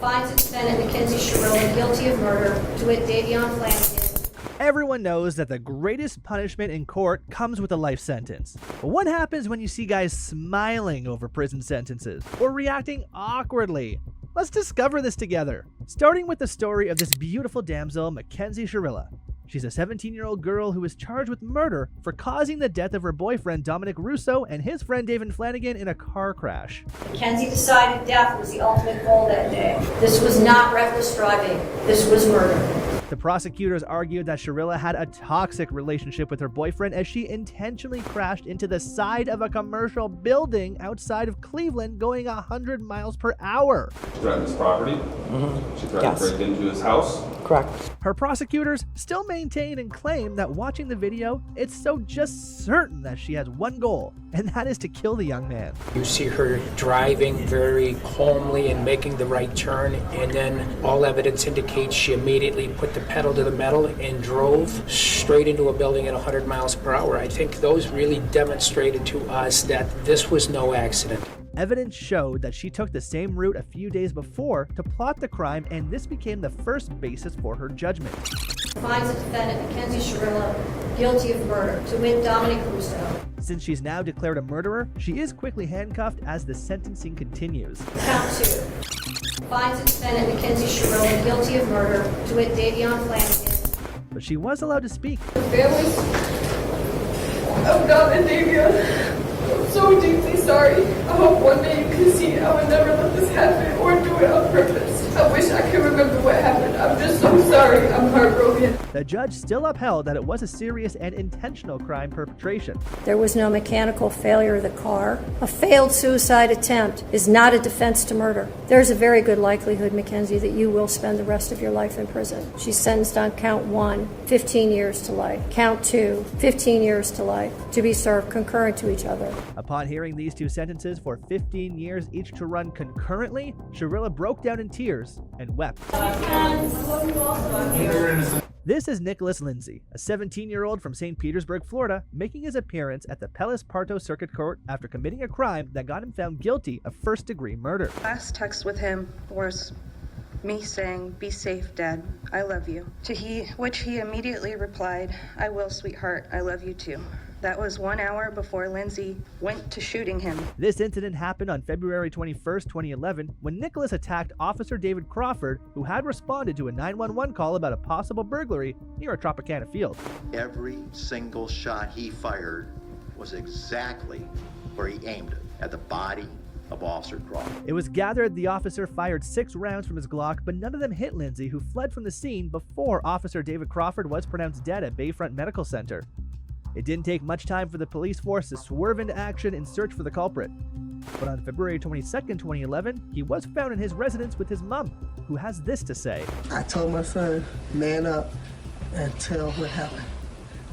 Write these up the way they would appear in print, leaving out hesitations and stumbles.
finds the defendant, Mackenzie Shirilla, guilty of murder, to wit, Davion Flanagan. Everyone knows that the greatest punishment in court comes with a life sentence. But what happens when you see guys smiling over prison sentences or reacting awkwardly? Let's discover this together. Starting with the story of this beautiful damsel, Mackenzie Shirilla. She's a 17-year-old girl who is charged with murder for causing the death of her boyfriend Dominic Russo and his friend David Flanagan in a car crash. Mackenzie decided death was the ultimate goal that day. This was not reckless driving. This was murder. The prosecutors argued that Shirilla had a toxic relationship with her boyfriend as she intentionally crashed into the side of a commercial building outside of Cleveland going 100 miles per hour. She threatened his property. She threatened to break into his house. Correct. Her prosecutors still maintain and claim that watching the video, it's so just certain that she has one goal, and that is to kill the young man. You see her driving very calmly and making the right turn, and then all evidence indicates she immediately put the pedal to the metal and drove straight into a building at 100 miles per hour. I think those really demonstrated to us that this was no accident. Evidence showed that she took the same route a few days before to plot the crime, and this became the first basis for her judgment. Finds the defendant, Mackenzie Shirilla, guilty of murder, to wit, Dominic Russo. Since she's now declared a murderer, she is quickly handcuffed as the sentencing continues. Count 2. Finds the defendant, Mackenzie Shirilla, guilty of murder, to wit, Davion Flanagan. But she was allowed to speak. The families of Dom and Davion, I'm so deeply sorry. I hope one day you can see I would never let this happen or do it on purpose. I wish I could remember what happened. I'm just so sorry. I'm heartbroken. The judge still upheld that it was a serious and intentional crime perpetration. There was no mechanical failure of the car. A failed suicide attempt is not a defense to murder. There's a very good likelihood, Mackenzie, that you will spend the rest of your life in prison. She's sentenced on count 1, 15 years to life. Count 2, 15 years to life, to be served concurrent to each other. Upon hearing these two sentences for 15 years each to run concurrently, Shirilla broke down in tears and wept. This is Nicholas Lindsay, a 17-year-old from St. Petersburg, Florida, making his appearance at the Pellis Parto Circuit Court after committing a crime that got him found guilty of first-degree murder. Last text with him was me saying, "Be safe, Dad. I love you." Which he immediately replied, "I will, sweetheart. I love you too." That was 1 hour before Lindsay went to shooting him. This incident happened on February 21st, 2011, when Nicholas attacked Officer David Crawford, who had responded to a 911 call about a possible burglary near a Tropicana field. Every single shot he fired was exactly where he aimed it, at the body of Officer Crawford. It was gathered the officer fired 6 rounds from his Glock, but none of them hit Lindsay, who fled from the scene before Officer David Crawford was pronounced dead at Bayfront Medical Center. It didn't take much time for the police force to swerve into action and search for the culprit. But on February 22nd, 2011, he was found in his residence with his mom, who has this to say. I told my son, man up and tell what happened.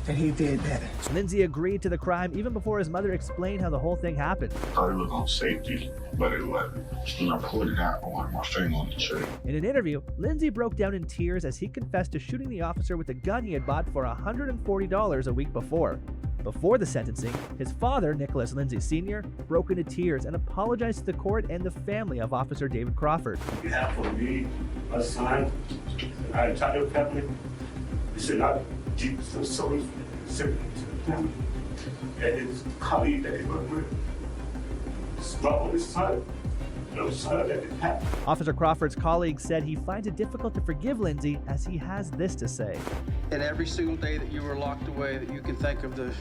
And he did that. Lindsay agreed to the crime even before his mother explained how the whole thing happened. I was on safety, but it wasn't. And I put it out on my finger on the trigger. In an interview, Lindsay broke down in tears as he confessed to shooting the officer with a gun he had bought for $140 a week before. Before the sentencing, his father, Nicholas Lindsay Sr., broke into tears and apologized to the court and the family of Officer David Crawford. On behalf of me, my son, our entire family, we should not deep sorrow sympathy to the family and his colleague that he worked with. It's not only son, no son that it happened. Officer Crawford's colleague said he finds it difficult to forgive Lindsay as he has this to say. And every single day that you were locked away, that you can think of the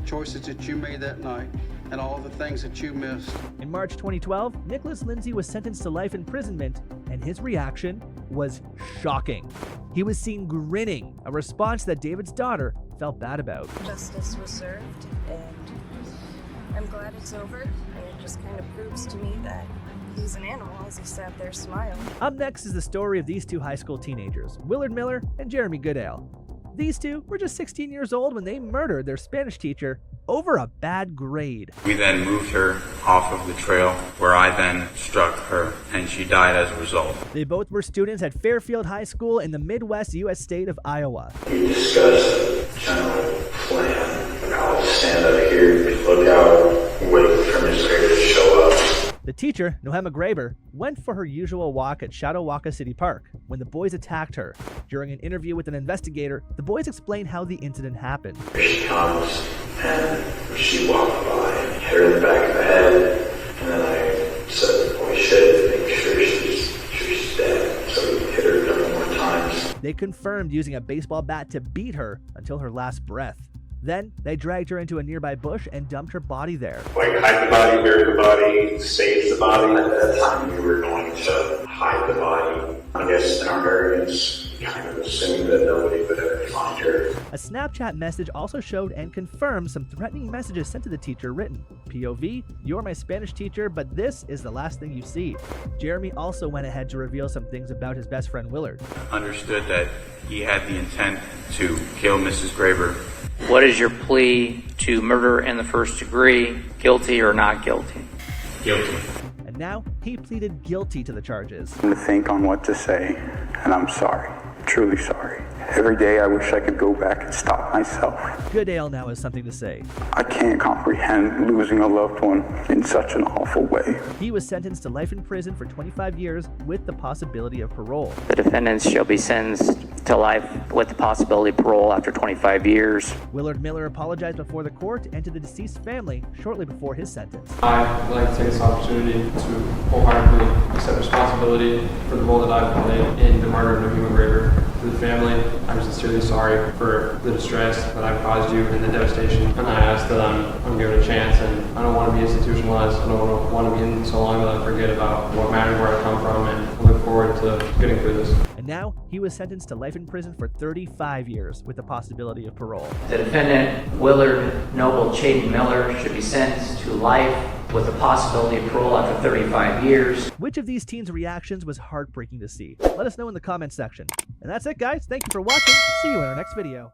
choices that you made that night and all the things that you missed. In March 2012, Nicholas Lindsay was sentenced to life imprisonment, and his reaction was shocking. He was seen grinning, a response that David's daughter felt bad about. Justice was served, and I'm glad it's over. And it just kind of proves to me that he's an animal as he sat there smiling. Up next is the story of these two high school teenagers, Willard Miller and Jeremy Goodale. These two were just 16 years old when they murdered their Spanish teacher over a bad grade. We then moved her off of the trail, where I then struck her, and she died as a result. They both were students at Fairfield High School in the Midwest U.S. state of Iowa. We discussed general plan, and I'll stand up here, look out, wait for administrators to show up. The teacher, Nohema Graber, went for her usual walk at Shadowwalka City Park when the boys attacked her. During an interview with an investigator, the boys explained how the incident happened. She comes and she walked by, hit her in the back of the head, and then I said the boy should make sure she's dead. So we hit her a couple more times. They confirmed using a baseball bat to beat her until her last breath. Then, they dragged her into a nearby bush and dumped her body there. Like, hide the body, bury the body, save the body. At that time, we were going to hide the body. I guess in our arrogance, we kind of assumed that nobody would ever find her. A Snapchat message also showed and confirmed some threatening messages sent to the teacher written, POV, you're my Spanish teacher, but this is the last thing you see. Jeremy also went ahead to reveal some things about his best friend Willard. Understood that he had the intent to kill Mrs. Graber. What is your plea to murder in the first degree, guilty or not guilty? Guilty. And now, he pleaded guilty to the charges. To think on what to say, and I'm sorry, truly sorry. Every day I wish I could go back and stop myself. Goodale now has something to say. I can't comprehend losing a loved one in such an awful way. He was sentenced to life in prison for 25 years with the possibility of parole. The defendants shall be sentenced to life with the possibility of parole after 25 years. Willard Miller apologized before the court and to the deceased family shortly before his sentence. I'd like to take this opportunity to wholeheartedly accept responsibility for the role that I've played in the murder of Nohema Graber. To the family, I'm sincerely sorry for the distress that I've caused you and the devastation. And I ask that I'm given a chance, and I don't want to be institutionalized. I don't want to be in so long that I forget about what matters, where I come from, and I look forward to getting through this. And now, he was sentenced to life in prison for 35 years with the possibility of parole. The defendant, Willard Noble Chaden Miller, should be sentenced to life with the possibility of parole after 35 years. Which of these teens' reactions was heartbreaking to see? Let us know in the comments section. And that's it, guys. Thank you for watching. See you in our next video.